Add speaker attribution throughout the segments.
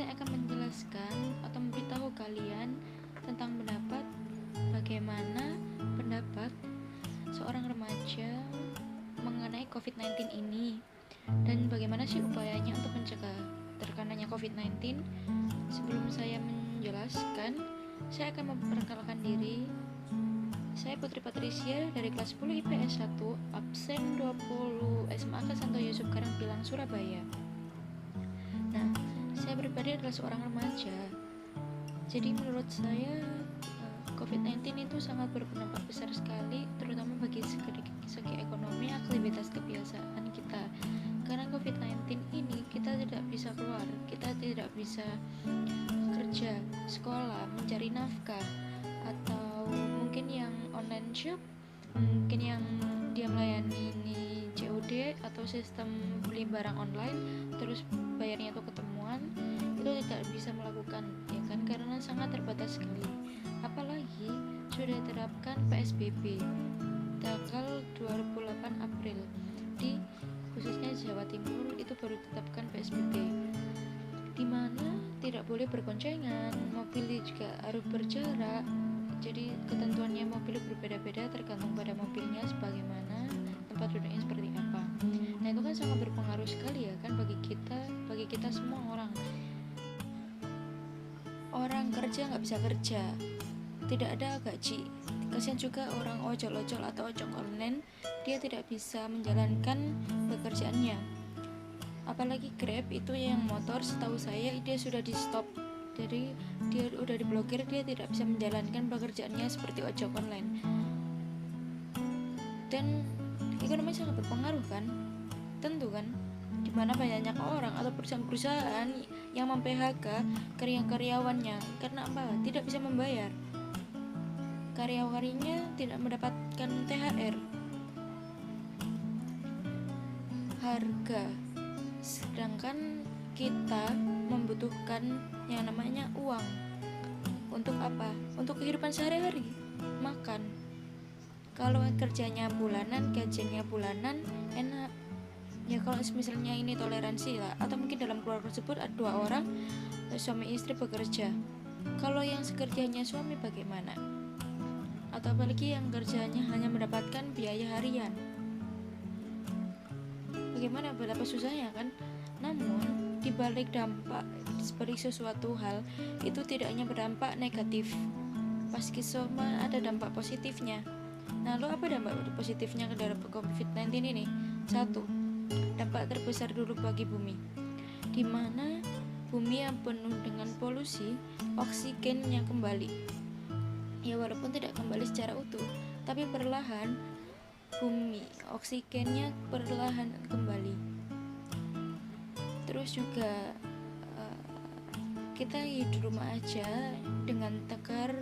Speaker 1: saya akan menjelaskan atau memberitahu kalian tentang bagaimana pendapat seorang remaja mengenai COVID-19 ini dan bagaimana sih upayanya untuk mencegah terkenanya COVID-19. Sebelum saya menjelaskan, saya akan memperkenalkan diri. Saya Putri Patricia dari kelas 10 IPS 1, absen 20 SMA Santo Yusuf Karangpilang, Surabaya. Nah, saya pribadi adalah seorang remaja. Jadi menurut saya COVID-19 itu sangat berdampak besar sekali, terutama bagi segi ekonomi, aktivitas kebiasaan kita. Karena COVID-19 ini kita tidak bisa keluar, kita tidak bisa kerja, sekolah, mencari nafkah, atau mungkin yang online shop, mungkin yang dia melayani ini COD atau sistem beli barang online terus bayarnya tuh ketemuan, itu tidak bisa melakukan, ya kan, karena sangat terbatas sekali. Apalagi sudah diterapkan PSBB tanggal 28 April di khususnya Jawa Timur, itu baru ditetapkan PSBB, di mana tidak boleh bergoncengan, mobil juga harus berjarak. Jadi ketentuannya mobil berbeda-beda tergantung pada mobilnya sebagaimana, tempat duduknya seperti apa. Nah, itu kan sangat berpengaruh sekali ya kan bagi kita semua orang kerja nggak bisa kerja, tidak ada gaji. Kasihan juga orang ojol-ojol atau ojol online, dia tidak bisa menjalankan pekerjaannya. Apalagi Grab itu yang motor, setahu saya dia sudah di stop, jadi dia udah diblokir, dia tidak bisa menjalankan pekerjaannya seperti ojek online. Dan ekonomi sangat berpengaruh kan, tentu kan, dimana banyaknya orang atau perusahaan-perusahaan yang mem-PHK karyawannya karena apa? Tidak bisa membayar, karyawannya tidak mendapatkan THR, harga, sedangkan kita membutuhkan yang namanya uang. Untuk apa? Untuk kehidupan sehari-hari, makan. Kalau kerjanya bulanan, gajinya bulanan, enak. Ya kalau misalnya ini toleransi lah, atau mungkin dalam keluarga tersebut ada 2 orang, suami istri bekerja. Kalau yang kerjanya suami bagaimana? Atau apalagi yang kerjanya hanya mendapatkan biaya harian, bagaimana, betapa susahnya kan. Namun dibalik sesuatu hal itu tidak hanya berdampak negatif, pasti semua ada dampak positifnya. Nah, lalu apa dampak positifnya dari COVID-19 ini? 1. Dampak terbesar dulu bagi bumi, dimana bumi yang penuh dengan polusi, oksigennya kembali. Ya walaupun tidak kembali secara utuh, tapi perlahan bumi oksigennya perlahan kembali. Terus juga kita di rumah aja dengan tegar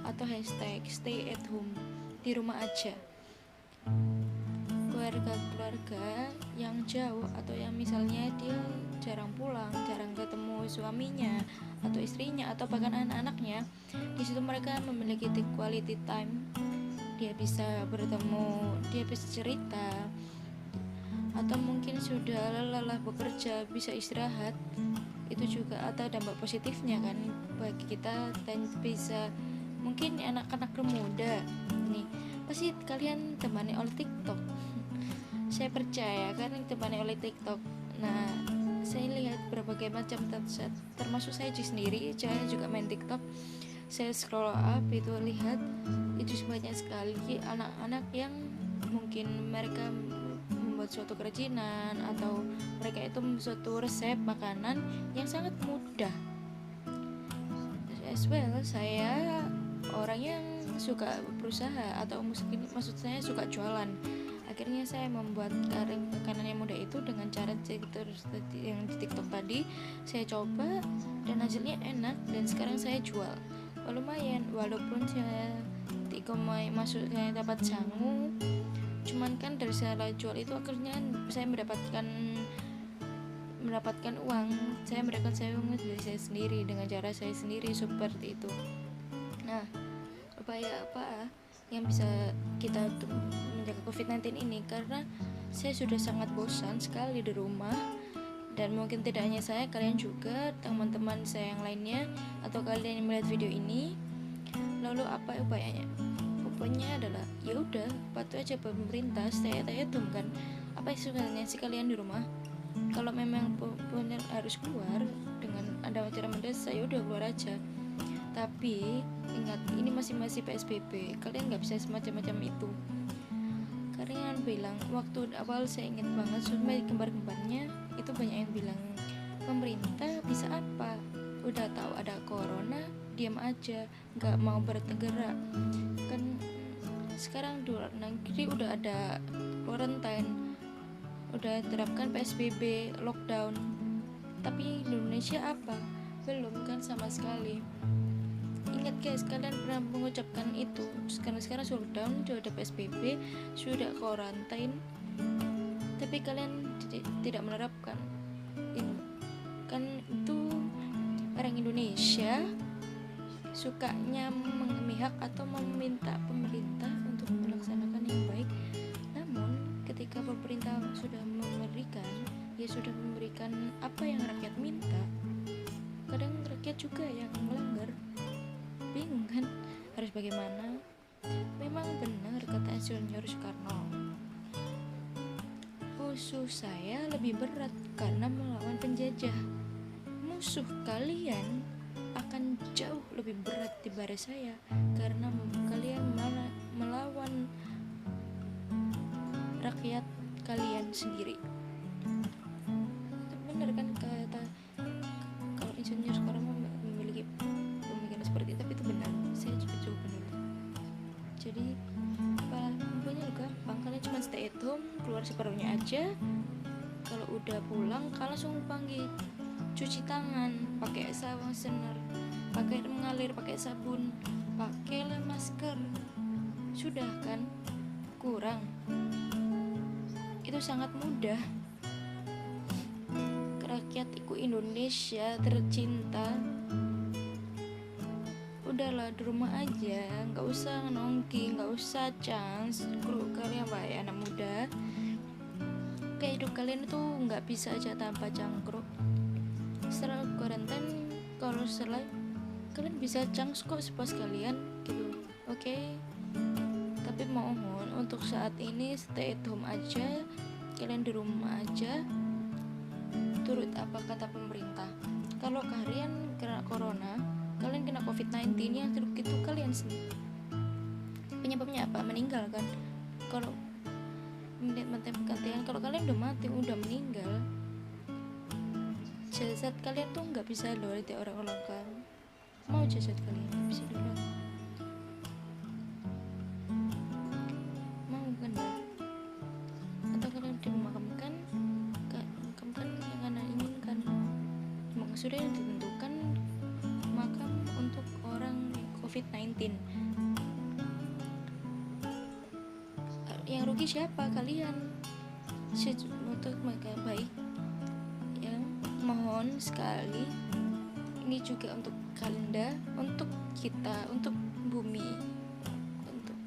Speaker 1: atau hashtag stay at home, di rumah aja. Keluarga yang jauh atau yang misalnya dia jarang pulang, jarang ketemu suaminya atau istrinya atau bahkan anak-anaknya, di situ mereka memiliki quality time. Dia bisa bertemu, dia bisa cerita, atau mungkin sudah lelah bekerja bisa istirahat. Itu juga ada dampak positifnya kan bagi kita, dan bisa mungkin anak-anak muda nih pasti kalian temani oleh TikTok. Saya percaya kan temani oleh TikTok. Nah, saya lihat berbagai macam, termasuk saya sendiri juga main TikTok. Saya scroll up itu lihat itu banyak sekali anak-anak yang mungkin mereka membuat suatu kerajinan atau mereka itu suatu resep makanan yang sangat mudah. As well, saya orang yang suka berusaha atau maksud saya suka jualan. Akhirnya saya membuat makanan yang mudah itu dengan cara yang di TikTok tadi. Saya coba dan hasilnya enak, dan sekarang saya jual. Lumayan, walaupun saya saya dapat sangu, cuman kan dari saya jual itu akhirnya saya mendapatkan uang. Saya mendapatkan uang dari saya sendiri dengan cara saya sendiri seperti itu. Nah, upaya apa yang bisa kita untuk menjaga COVID-19 ini? Karena saya sudah sangat bosan sekali di rumah, Dan mungkin tidak hanya saya, kalian juga, teman-teman saya yang lainnya, atau kalian yang melihat video ini. Lalu apa upayanya? Upayanya adalah ya udah patuh aja pemerintah, stay at home kan. Apa sebenarnya sih kalian di rumah? Kalau memang benar harus keluar dengan ada acara mendesak, ya udah keluar aja. Tapi ingat, ini masih PSBB, kalian nggak bisa semacam-macam itu. Kalian bilang waktu awal, saya ingat banget sampai kembar-kembarnya itu banyak yang bilang pemerintah bisa apa, udah tahu ada corona diam aja, nggak mau bergerak kan. Sekarang di luar negeri udah ada quarantine, udah terapkan PSBB, lockdown, tapi Indonesia apa? Belum kan sama sekali. Ingat guys, kalian pernah mengucapkan itu. Sekarang lockdown, sudah ada PSBB, sudah quarantine, tapi kalian tidak menerapkan ini. Kan itu orang Indonesia sukanya memihak atau meminta pemerintah untuk melaksanakan yang baik. Namun ketika pemerintah sudah memberikan, ya sudah memberikan apa yang rakyat minta, kadang rakyat juga yang melanggar. Bingung kan harus bagaimana? Memang benar kata Insinyur Soekarno, musuh saya lebih berat karena melawan penjajah. Musuh kalian akan jauh lebih berat di baris saya karena kalian melawan rakyat kalian sendiri. Itu benar kan kata kalau Insinyur Soekarno memiliki pemikiran seperti itu, tapi itu benar. Saya juga coba dulu. Jadi pokoknya gampang, kalian cuma stay at home, keluar separuhnya aja. Kalau udah pulang, kalian langsung panggil cuci tangan, pakai sabun senar, pakai air mengalir, pakai sabun, pakailah masker. Sudah kan? Kurang. Itu sangat mudah. Rakyatku Indonesia tercinta, udahlah di rumah aja, nggak usah nongki, nggak usah chance. Kalian apa ya, anak muda, kayak hidup kalian itu nggak bisa aja tanpa cangkruk. Setelah karantina, kalau setelah kalian bisa chance kok sepuas kalian gitu, oke? Tapi mohon untuk saat ini stay at home aja, kalian di rumah aja, turut apa kata pemerintah. Kalau kalian kena corona, kalian kena COVID-19, yang teruk itu kalian sendiri. Penyebabnya apa? Meninggal kan? Kalau kalau kalian udah mati, udah meninggal, jasad kalian tuh nggak bisa loh di orang-orang kan. Mau jasad kalian nggak bisa dilihat, mau kan ya? Atau kalian dimakamkan yang kalian inginkan. Maka sudah ditentukan makam untuk orang COVID-19. Yang rugi siapa? Kalian. Untuk mereka baik ya, mohon sekali, ini juga untuk kalian, untuk kita, untuk bumi, untuk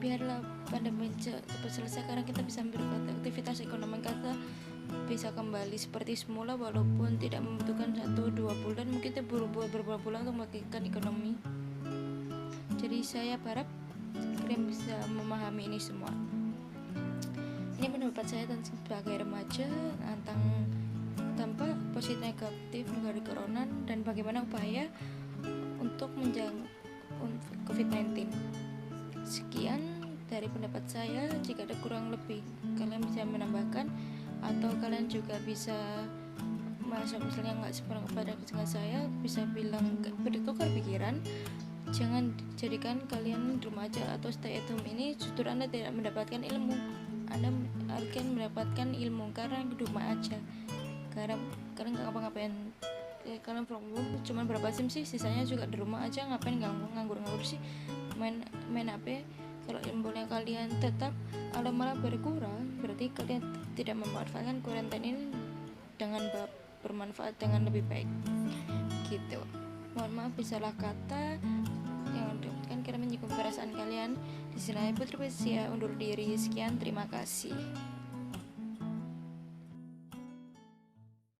Speaker 1: biarlah pandemi cepat selesai karena kita bisa beraktivitas ekonomi kita bisa kembali seperti semula, walaupun tidak membutuhkan 1-2 bulan, mungkin itu beberapa bulan untuk membagikan ekonomi. Jadi saya harap kalian bisa memahami ini semua. Ini pendapat saya tentang sebagai remaja tentang dampak positif negatif dari corona dan bagaimana upaya untuk menjaga COVID-19. Sekian dari pendapat saya. Jika ada kurang lebih, kalian bisa menambahkan, atau kalian juga bisa misalnya nggak sependapat pada dengan saya, bisa bilang bertukar pikiran. Jangan jadikan kalian di rumah aja atau stay at home ini justru Anda tidak mendapatkan ilmu. Anda akan mendapatkan ilmu karena di rumah aja, karena kalian nggak ngapa-ngapain. Kalian cuma berapa sim sih, sisanya juga di rumah aja, ngapain nganggur sih, main HP. Kalau ilmunya kalian tetap malah berkurang, berarti kalian tidak memanfaatkan karantina ini dengan bermanfaat dengan lebih baik gitu. Mohon maaf salah kata yang kan karena menyinggung perasaan kalian. Di sini Putri Pesia undur diri. Sekian, terima kasih.